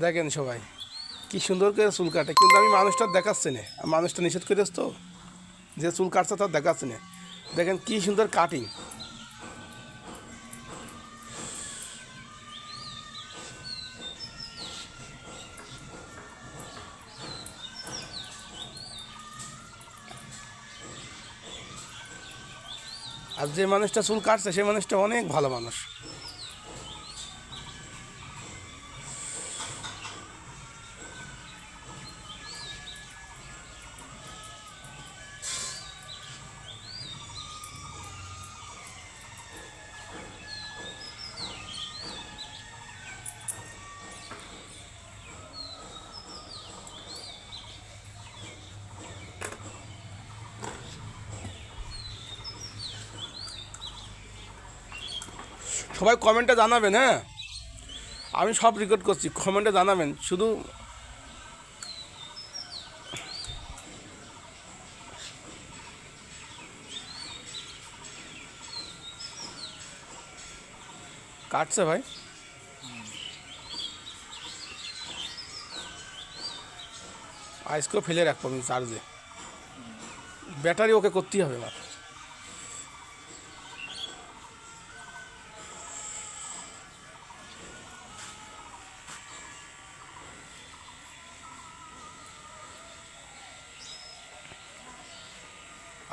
দেখেন সবাই কি সুন্দর করে চুল কাটে, কিন্তু আমি মানুষটা দেখাচ্ছি না, মানুষটা নিষেধ করে তো, যে চুল কাটছে তার দেখাচ্ছি না। দেখেন কি সুন্দর কাটিং। আর যে মানুষটা চুল কাটছে সেই মানুষটা অনেক ভালো মানুষ। সবাই কমেন্টে জানাবেন, হ্যাঁ আমি সব রেকর্ড করছি, কমেন্টে জানাবেন শুধু। কাটছে ভাই, আজকেও ফেলে রাখবো আমি চার্জে, ব্যাটারি ওকে করতেই হবে আমার।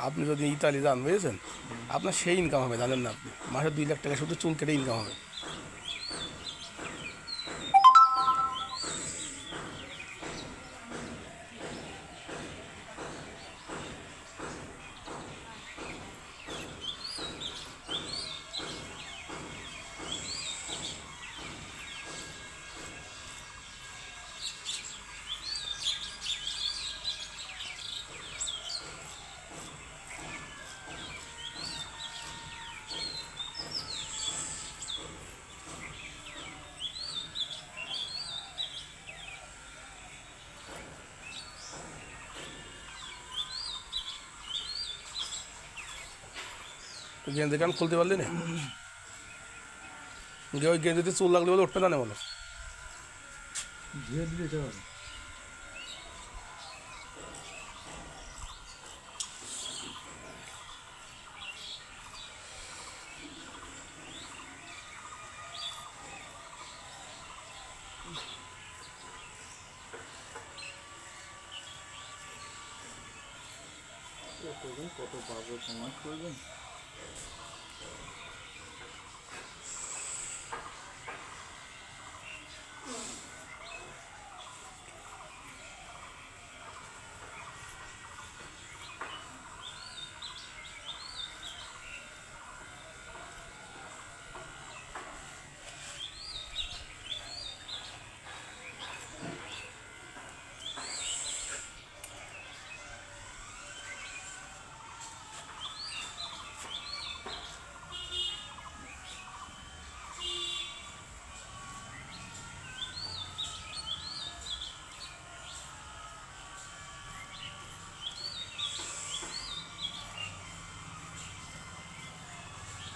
আপনি যদি ইতালি যান, বুঝেছেন, আপনার সেই ইনকাম হবে, জানেন না আপনি, মাসে 2 লাখ টাকা শুধু চুল কেটে ইনকাম হবে। তো গেঞ্জি কান খুলতে পারলি না, ওই গেঞ্জিতে চুল লাগলে বলে উঠবে না বলো। ধুয়ে দিলে চল। কত বাজে সমাজ করবেন।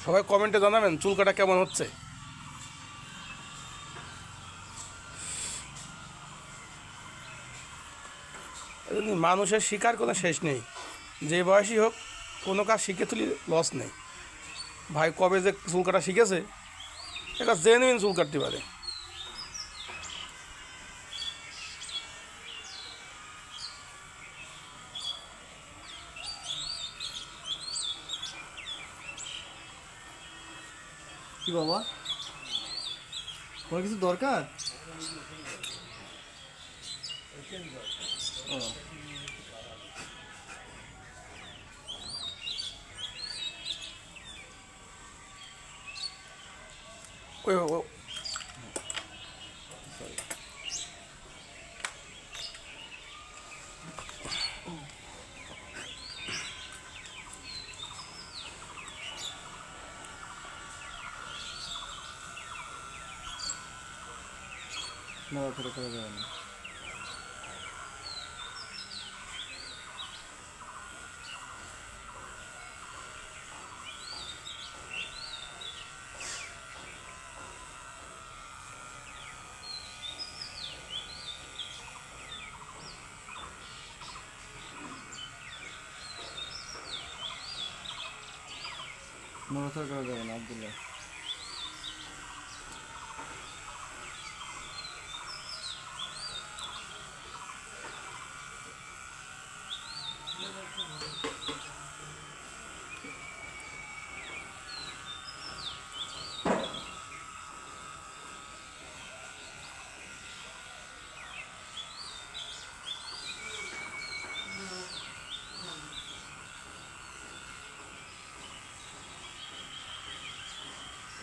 সবাই কমেন্টে জানাবেন চুল কাটা কেমন হচ্ছে। মানুষের শিকার কোনো শেষ নেই, যে বয়সই হোক কোনো কাজ শিখে তুলি লস নেই। ভাই কবে যে চুল কাটা শিখেছে, এটা জেনুইন চুল কাটতে পারে। কি বাবা, তোমার কিছু দরকার? ও, ওই নড়াচড়া করা যাবে না। নড়াচড়া করা যাবে না আব্দুল্লাহ।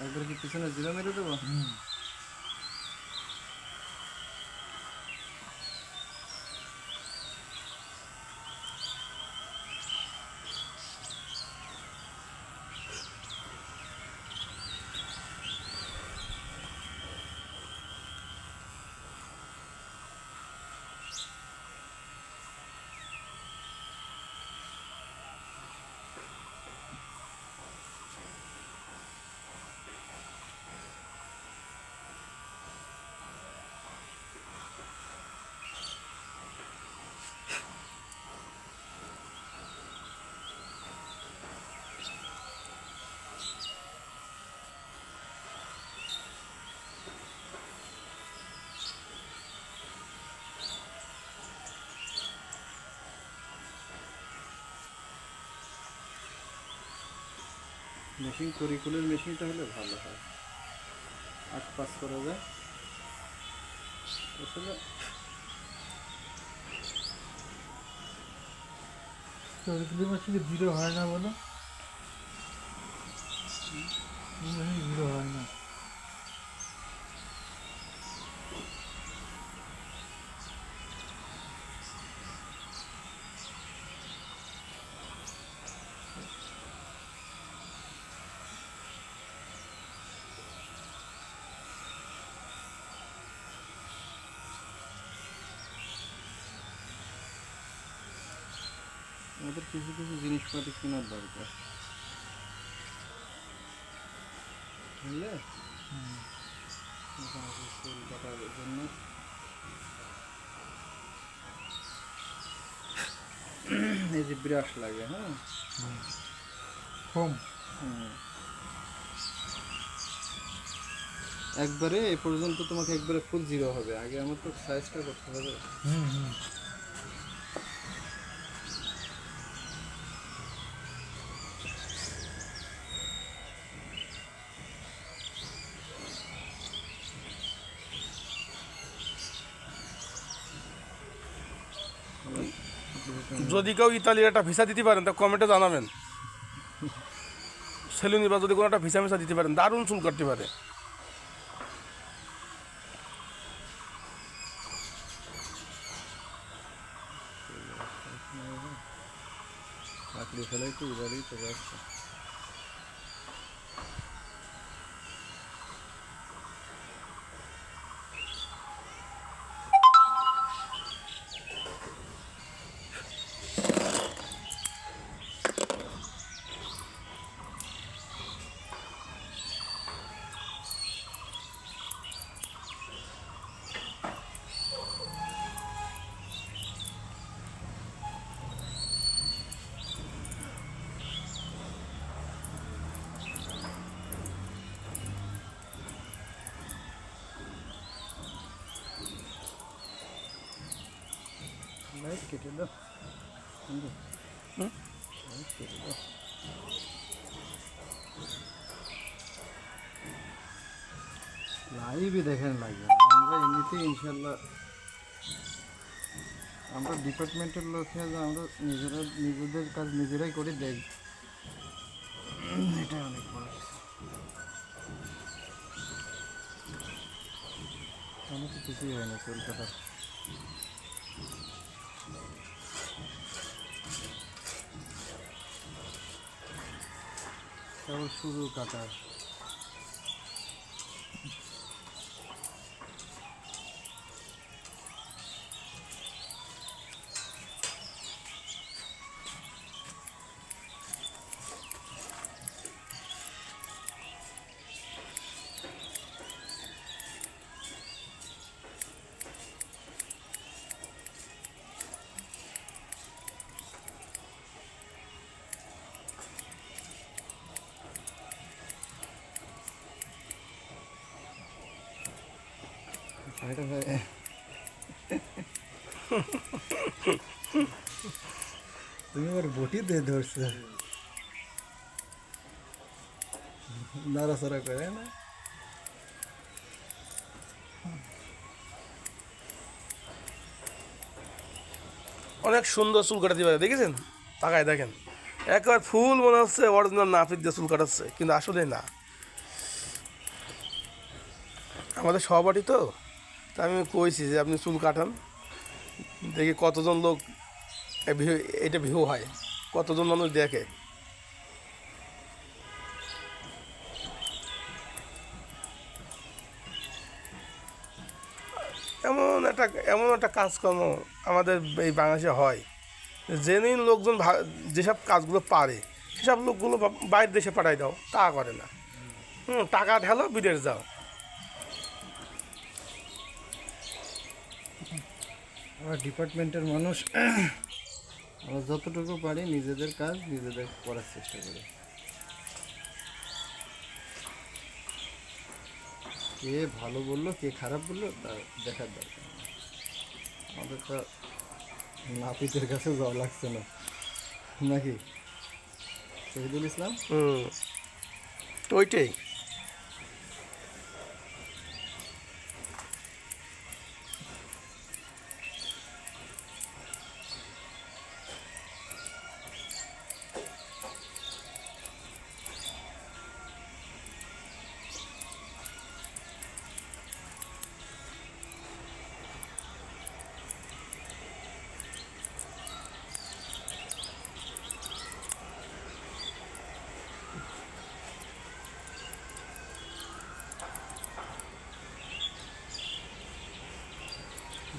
একবারে কি পিছনে জিরো মেরে দেবো? মেশিন করিকুলের মেশিনটা হলে ভালো হয়, 8-5 করা যায় আসলে। চরিত্রের মাসে জিরো হয় না বলো, জিরো হয় না। আমাদের কিছু কিছু জিনিসপাতি কেনার দরকার, বুঝলে? চুল কাটার জন্য এই যে ব্রাশ লাগে, হ্যাঁ, কম একবারে এ পর্যন্ত তোমাকে একবারে ফুল জিরো হবে, আগে আমার তো সাইজটা করতে হবে। যদি কেউ ইতালির একটা ভিসা দিতে পারেন তা কমেন্টে জানাবেন। সেলুনি বা যদি কোনো একটা ভিসা মিসা দিতে পারেন, দারুণ চুল কাটতে পারে। চাকরি ফেলাই তো এবারেই চলে আসছে। লাইট কেটে দাও, লাইট কেটে দাও। লাইভই দেখেন লাগবে না, আমরা এমনিতেই ইনশাল্লাহ আমরা ডিপার্টমেন্টের লোক হয়ে যে আমরা নিজেদের কাজ নিজেরাই করে দেই, এটা অনেক বড় কিছু। আমার তো কিছুই হয় না চুল কাটা। কেবল শুরু কাটা। এটা ভাই তুমি আবার বটি দিয়ে ধরছো, নাড়াচাড়া করে না। অনেক সুন্দর চুল কাটাতে পারে, দেখেছেন? তাকায় দেখেন, একবার ফুল মনে হচ্ছে অরিজিনাল নাপিত দিয়ে চুল কাটাচ্ছে, কিন্তু আসলে না। আমাদের সহপাঠী তো, তা আমি কইছি যে আপনি চুল কাটান, দেখি কতজন লোক এটা ভিউ হয়, কতজন মানুষ দেখে। এমন একটা কাজকর্ম আমাদের এই বাংলাদেশে হয়, জেনুইন লোকজন যেসব কাজগুলো পারে সেসব লোকগুলো বাইরের দেশে পাঠাই দাও, তা করে না। টাকা ঢেলো, বিদেশ যাও। আমরা ডিপার্টমেন্টের মানুষ, আমরা যতটুকু পারি নিজেদের কাজ নিজেদের করার চেষ্টা করি। কে ভালো বললো কে খারাপ বললো তা দেখার দরকার নেই। আমাদের তো নাপিতের কাছে যাওয়া লাগছে না, নাকি শহীদুল ইসলাম? তো ওইটাই।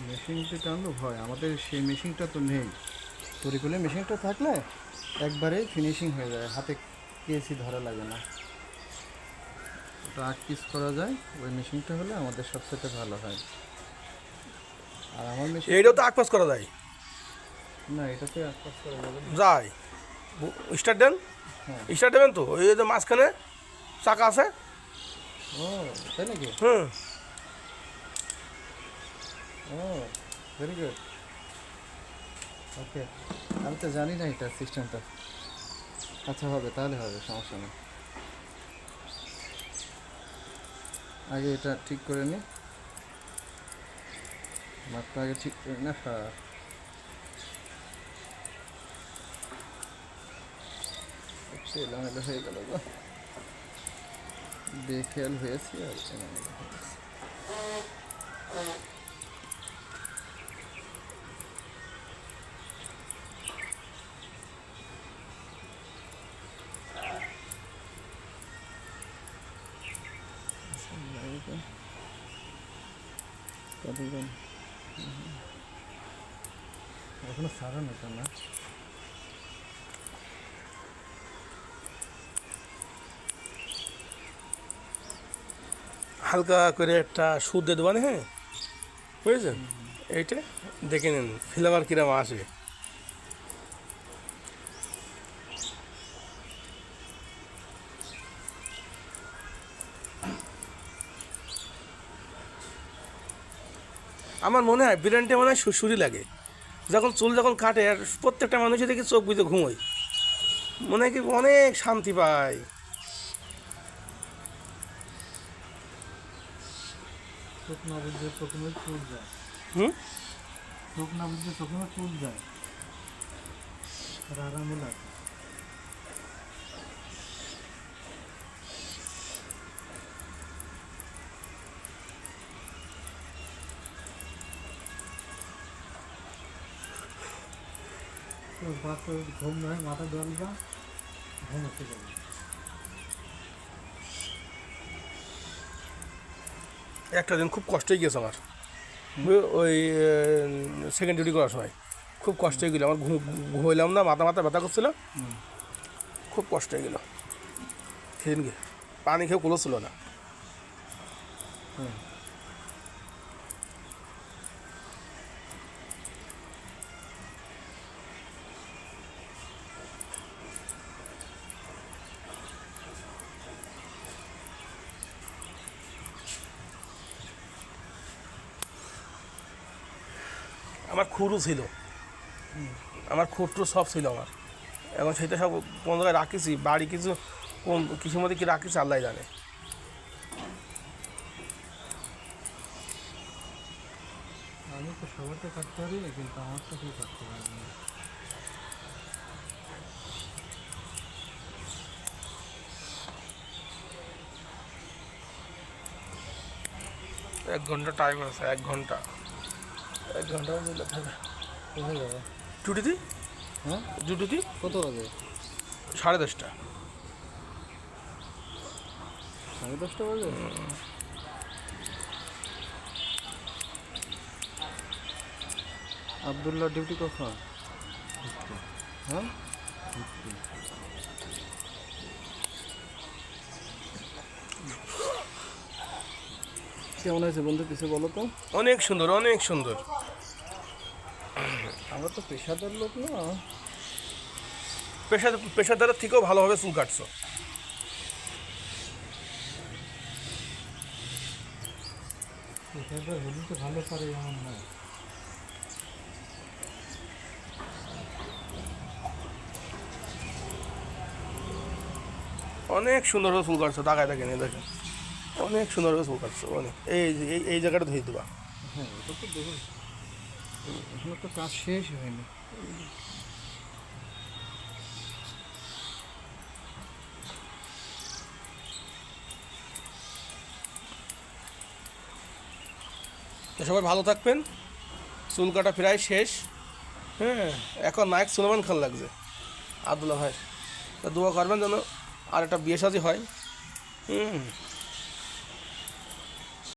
মেশিনটা টানলো হয়, আমাদের সেই মেশিনটা তো নেই। তরিকুলের মেশিনটা থাকলে একবারে ফিনিশিং হয়ে যায়, হাতে কেসি ধরা লাগে না, ওটা 8 পিস করা যায়। ওই মেশিনটা হলে আমাদের সবচেয়ে ভালো হয়। আর আমার মেশিন এইটাও তো আকপাস করা যায়। না, এটাতে 8 পাস করা যাবে না। যায়, স্টার্ট দেন। হ্যাঁ। স্টার্ট দেবেন তো, ওই যে মাঝখানে চাকা আছে। ও তাই নাকি? হুম। ও ভেরি গুড, ওকে। আমি তো জানি না এটা সিস্টেমটা। আচ্ছা হবে, তাহলে হবে, সমস্যা নেই। আগে এটা ঠিক করে নি, মাপটা আগে ঠিক করে না। হ্যাঁ, একটু এলোমেলো হয়ে গেল গো, বেখেয়াল হয়েছি আর এলোমেলো হয়েছে। কতজন এখনো সারানো তো না? হালকা করে একটা সুদ দিয়ে দেবেন, হ্যাঁ, বুঝেছেন? এইটা দেখে নিন ফ্লেভার কিরম আসে। আমার মনে হয় বিরিয়ানিটা মনে হয় সুরসুরি লাগে, যখন কাটে, আর প্রত্যেকটা মানুষই দেখি চোখ বুঝে ঘুমোয়, মনে হয় কি অনেক শান্তি পায়। চোখ না বুঝলে চোখে চুল যায়, হুম। চোখ না বুঝলে চোখে চুল যায়, আর আরামও লাগে। তো বাচ্চা ঘুম নয়, মাথা জল বা ঘুম হচ্ছে যাবে। একটা দিন খুব কষ্টই গেছে আমার, ওই সেকেন্ড ডিউটি করার সময় খুব কষ্ট হয়ে গেলো আমার, ঘুমাইলাম না, মাথা ব্যথা করছিল, খুব কষ্ট হয়ে গেলো সেদিনকে। পানি খেয়ে কুলো ছিল না। আমার খুরও ছিল, আমার খুঁটটু সব ছিল আমার। এখন সেটা সব কোন জায়গায় রাখিছি, বাড়ি কিছু কোন কিছুর মধ্যে কি রাখিছি আল্লাহ জানে। আমি তো সবারটা কাটতে পারি, কিন্তু আমারটা কেউ কাটতে পারি না। এক ঘন্টা টাইম আছে, এক ঘন্টা কোথায় যাবে? জুটিতে, হ্যাঁ, জুটিতে কত বাজে? 10:30। 10:30 বাজে? আবদুল্লাহ ডিউটি কখন? হ্যাঁ, কেমন হয়েছে বন্ধু, কিছু বলো তো। অনেক সুন্দর, অনেক সুন্দর। আমরা তো পেশাদার লোক না। পেশাদারের থেকেও ভালোভাবে চুল কাটছো। পেশাদার হলে তো ভালো পারে এমন না। অনেক সুন্দরভাবে চুল কাটছো, তাকায় দেখেন, এই দেখেন অনেক সুন্দরভাবে চুল কাটছো, অনেক। এই জায়গাটা ধুয়ে দেবা। হ্যাঁ, ওটা তো দেবো, এখনো তো কাজ শেষ হয়নি। তো সবাই ভালো থাকবেন। চুল কাটা প্রায় শেষ। হ্যাঁ, এখন নায়ক সুলেমান খান লাগছে আব্দুল্লাহ ভাই। তা দোয়া করবেন যেন আর একটা বিয়ে শাদী হয়।